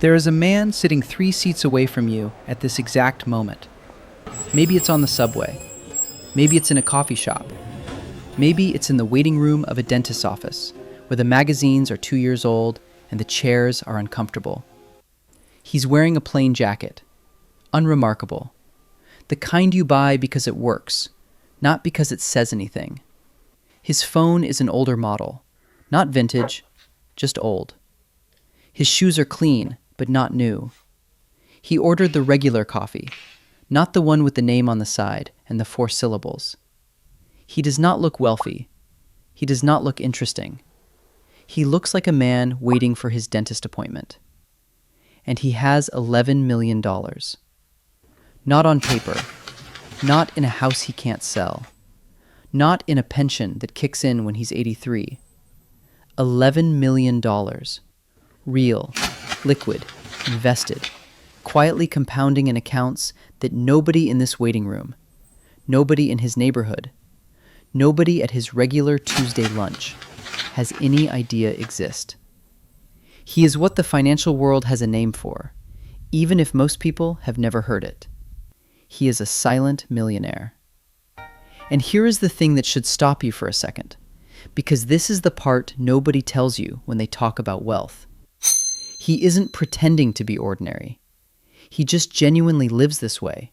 There is a man sitting 3 seats away from you at this exact moment. Maybe it's on the subway. Maybe it's in a coffee shop. Maybe it's in the waiting room of a dentist's office, where the magazines are 2 years old and the chairs are uncomfortable. He's wearing a plain jacket. Unremarkable. The kind you buy because it works, not because it says anything. His phone is an older model, not vintage, just old. His shoes are clean, but not new. He ordered the regular coffee, not the one with the name on the side and the 4 syllables. He does not look wealthy. He does not look interesting. He looks like a man waiting for his dentist appointment. And he has $11 million. Not on paper. Not in a house he can't sell. Not in a pension that kicks in when he's 83. $11 million. Real, liquid, invested, quietly compounding in accounts that nobody in this waiting room, nobody in his neighborhood, nobody at his regular Tuesday lunch has any idea exist. He is what the financial world has a name for, even if most people have never heard it. He is a silent millionaire. And here is the thing that should stop you for a second, because this is the part nobody tells you when they talk about wealth. He isn't pretending to be ordinary. He just genuinely lives this way,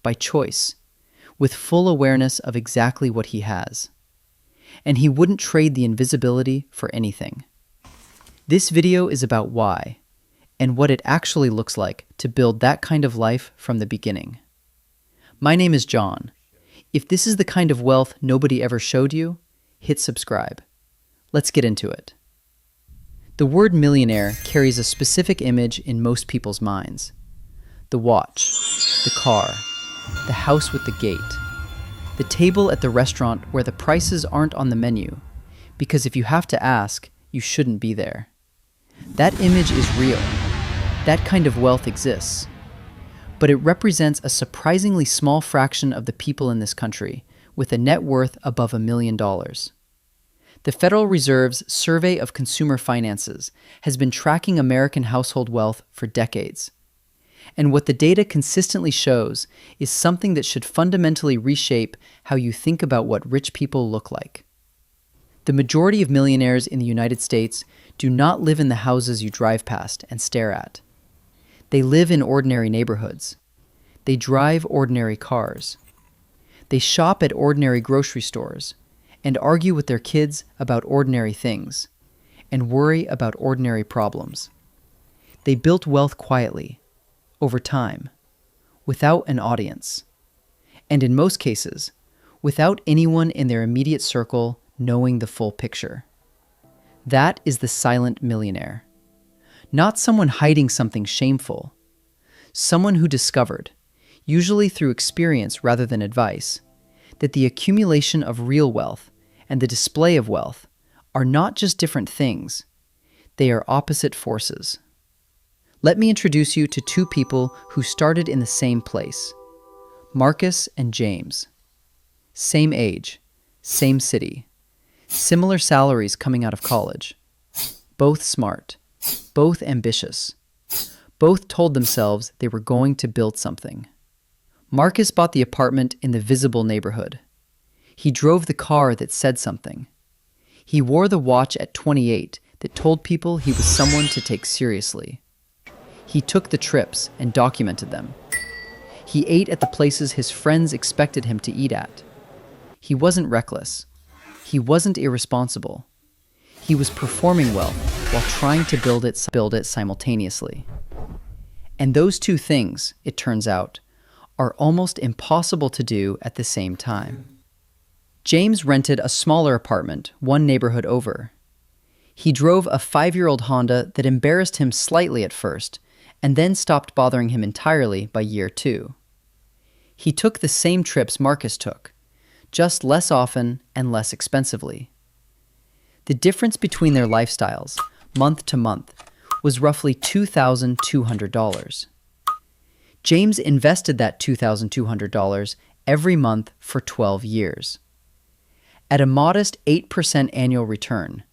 by choice, with full awareness of exactly what he has. And he wouldn't trade the invisibility for anything. This video is about why, and what it actually looks like to build that kind of life from the beginning. My name is John. If this is the kind of wealth nobody ever showed you, hit subscribe. Let's get into it. The word millionaire carries a specific image in most people's minds. The watch, the car, the house with the gate, the table at the restaurant where the prices aren't on the menu, because if you have to ask, you shouldn't be there. That image is real. That kind of wealth exists. But it represents a surprisingly small fraction of the people in this country, with a net worth above $1 million. The Federal Reserve's Survey of Consumer Finances has been tracking American household wealth for decades. And what the data consistently shows is something that should fundamentally reshape how you think about what rich people look like. The majority of millionaires in the United States do not live in the houses you drive past and stare at. They live in ordinary neighborhoods. They drive ordinary cars. They shop at ordinary grocery stores and argue with their kids about ordinary things and worry about ordinary problems. They built wealth quietly, over time, without an audience, and in most cases, without anyone in their immediate circle knowing the full picture. That is the silent millionaire. Not someone hiding something shameful. Someone who discovered, usually through experience rather than advice, that the accumulation of real wealth and the display of wealth are not just different things, they are opposite forces. Let me introduce you to 2 people who started in the same place, Marcus and James. Same age, same city, similar salaries coming out of college. Both smart, both ambitious. Both told themselves they were going to build something. Marcus bought the apartment in the visible neighborhood. He drove the car that said something. He wore the watch at 28 that told people he was someone to take seriously. He took the trips and documented them. He ate at the places his friends expected him to eat at. He wasn't reckless. He wasn't irresponsible. He was performing wealth while trying to build it simultaneously. And those 2 things, it turns out, are almost impossible to do at the same time. James rented a smaller apartment 1 neighborhood over. He drove a 5-year-old Honda that embarrassed him slightly at first, and then stopped bothering him entirely by year 2. He took the same trips Marcus took, just less often and less expensively. The difference between their lifestyles, month to month, was roughly $2,200. James invested that $2,200 every month for 12 years. At a modest 8% annual return,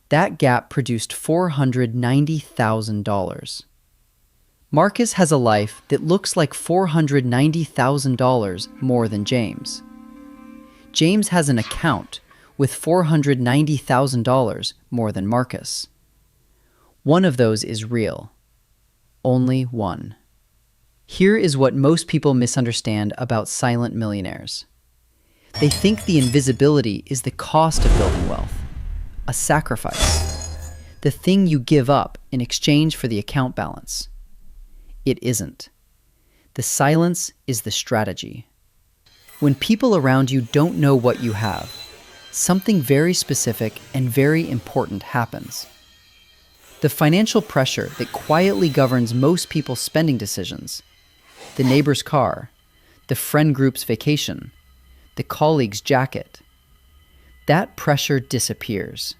that gap produced $490,000. Marcus has a life that looks like $490,000 more than James. James has an account with $490,000 more than Marcus. One of those is real. Only one. Here is what most people misunderstand about silent millionaires. They think the invisibility is the cost of building wealth, a sacrifice, the thing you give up in exchange for the account balance. It isn't. The silence is the strategy. When people around you don't know what you have, something very specific and very important happens. The financial pressure that quietly governs most people's spending decisions, the neighbor's car, the friend group's vacation, the colleague's jacket, that pressure disappears.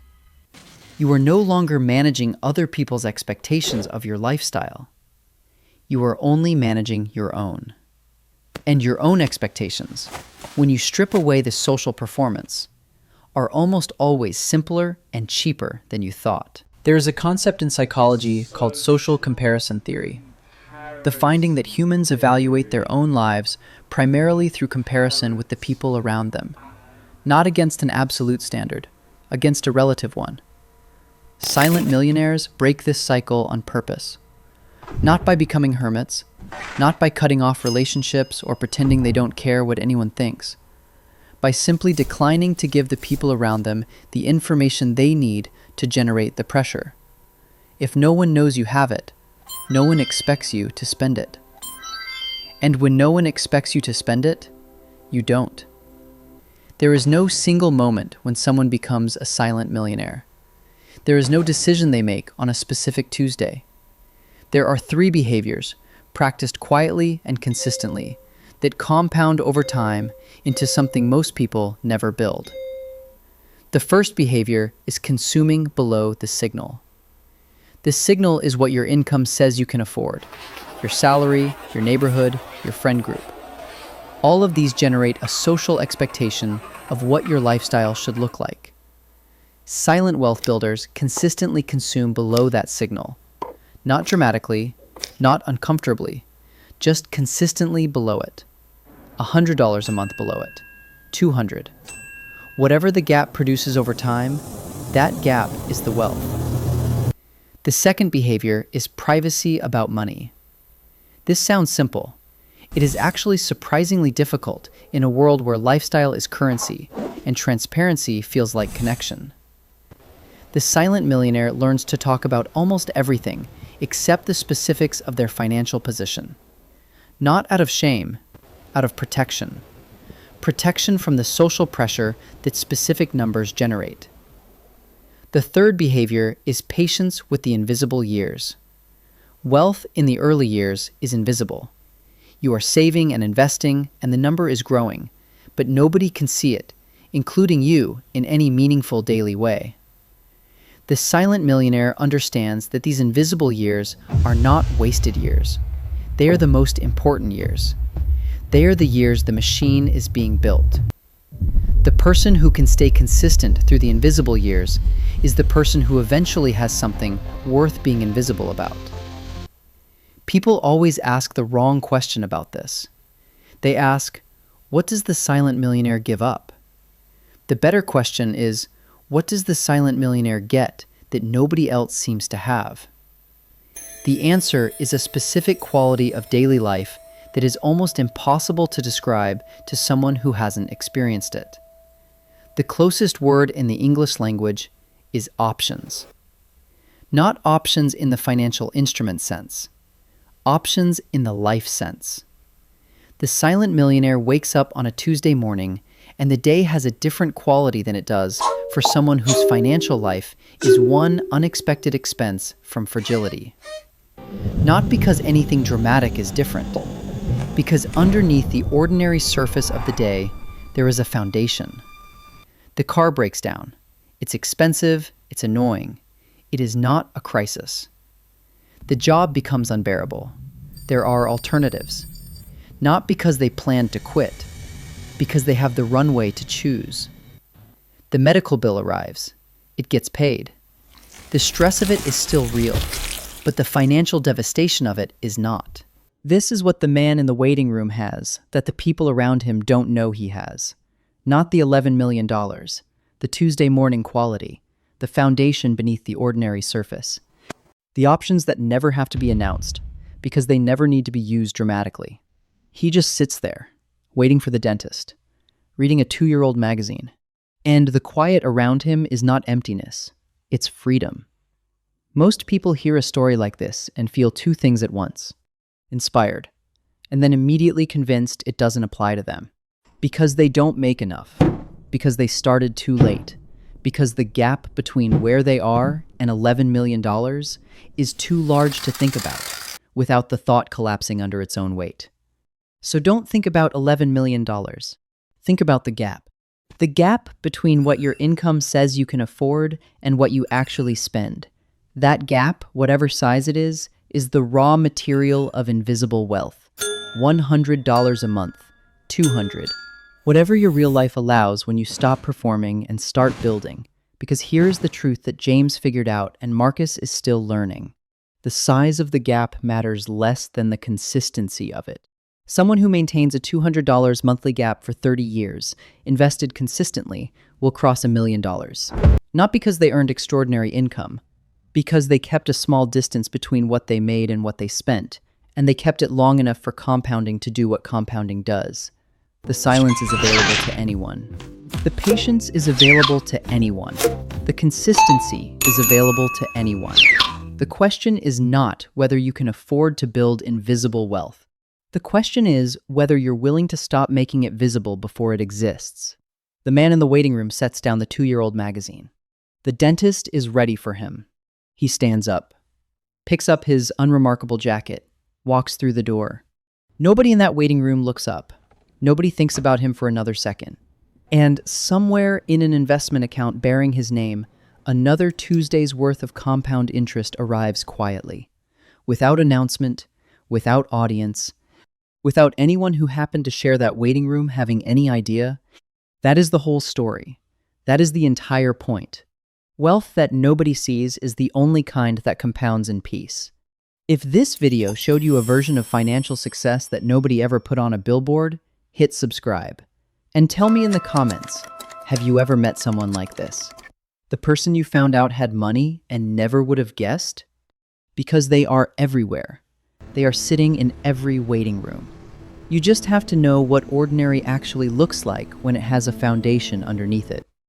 You are no longer managing other people's expectations of your lifestyle. You are only managing your own. And your own expectations, when you strip away the social performance, are almost always simpler and cheaper than you thought. There is a concept in psychology called social comparison theory. The finding that humans evaluate their own lives primarily through comparison with the people around them, not against an absolute standard, against a relative one. Silent millionaires break this cycle on purpose. Not by becoming hermits, not by cutting off relationships or pretending they don't care what anyone thinks, by simply declining to give the people around them the information they need to generate the pressure. If no one knows you have it, no one expects you to spend it. And when no one expects you to spend it, you don't. There is no single moment when someone becomes a silent millionaire. There is no decision they make on a specific Tuesday. There are 3 behaviors, practiced quietly and consistently, that compound over time into something most people never build. The first behavior is consuming below the signal. This signal is what your income says you can afford. Your salary, your neighborhood, your friend group. All of these generate a social expectation of what your lifestyle should look like. Silent wealth builders consistently consume below that signal. Not dramatically, not uncomfortably, just consistently below it. $100 a month below it. $200. Whatever the gap produces over time, that gap is the wealth. The second behavior is privacy about money. This sounds simple. It is actually surprisingly difficult in a world where lifestyle is currency and transparency feels like connection. The silent millionaire learns to talk about almost everything except the specifics of their financial position. Not out of shame, out of protection. Protection from the social pressure that specific numbers generate. The third behavior is patience with the invisible years. Wealth in the early years is invisible. You are saving and investing, and the number is growing, but nobody can see it, including you, in any meaningful daily way. The silent millionaire understands that these invisible years are not wasted years. They are the most important years. They are the years the machine is being built. The person who can stay consistent through the invisible years is the person who eventually has something worth being invisible about. People always ask the wrong question about this. They ask, what does the silent millionaire give up? The better question is, what does the silent millionaire get that nobody else seems to have? The answer is a specific quality of daily life that is almost impossible to describe to someone who hasn't experienced it. The closest word in the English language is options. Not options in the financial instrument sense. Options in the life sense. The silent millionaire wakes up on a Tuesday morning and the day has a different quality than it does for someone whose financial life is one unexpected expense from fragility. Not because anything dramatic is different, because underneath the ordinary surface of the day, there is a foundation. The car breaks down. It's expensive, it's annoying. It is not a crisis. The job becomes unbearable. There are alternatives. Not because they planned to quit, because they have the runway to choose. The medical bill arrives. It gets paid. The stress of it is still real. but the financial devastation of it is not. This is what the man in the waiting room has that the people around him don't know he has. Not the $11 million, the Tuesday morning quality, the foundation beneath the ordinary surface. The options that never have to be announced, because they never need to be used dramatically. He just sits there, waiting for the dentist, reading a 2-year-old magazine. And the quiet around him is not emptiness, it's freedom. Most people hear a story like this and feel two things at once: inspired, and then immediately convinced it doesn't apply to them. Because they don't make enough, because they started too late, because the gap between where they are and $11 million is too large to think about, without the thought collapsing under its own weight. So don't think about $11 million. Think about the gap. The gap between what your income says you can afford and what you actually spend. That gap, whatever size it is the raw material of invisible wealth. $100 a month, $200. Whatever your real life allows when you stop performing and start building. Because here's the truth that James figured out and Marcus is still learning. The size of the gap matters less than the consistency of it. Someone who maintains a $200 monthly gap for 30 years, invested consistently, will cross $1 million. Not because they earned extraordinary income, because they kept a small distance between what they made and what they spent, and they kept it long enough for compounding to do what compounding does. The silence is available to anyone. The patience is available to anyone. The consistency is available to anyone. The question is not whether you can afford to build invisible wealth. The question is whether you're willing to stop making it visible before it exists. The man in the waiting room sets down the 2-year-old magazine. The dentist is ready for him. He stands up, picks up his unremarkable jacket, walks through the door. Nobody in that waiting room looks up. Nobody thinks about him for another second. And somewhere in an investment account bearing his name, another Tuesday's worth of compound interest arrives quietly, without announcement, without audience, without anyone who happened to share that waiting room having any idea. That is the whole story. That is the entire point. Wealth that nobody sees is the only kind that compounds in peace. If this video showed you a version of financial success that nobody ever put on a billboard, hit subscribe. And tell me in the comments, have you ever met someone like this? The person you found out had money and never would have guessed? Because they are everywhere. They are sitting in every waiting room. You just have to know what ordinary actually looks like when it has a foundation underneath it.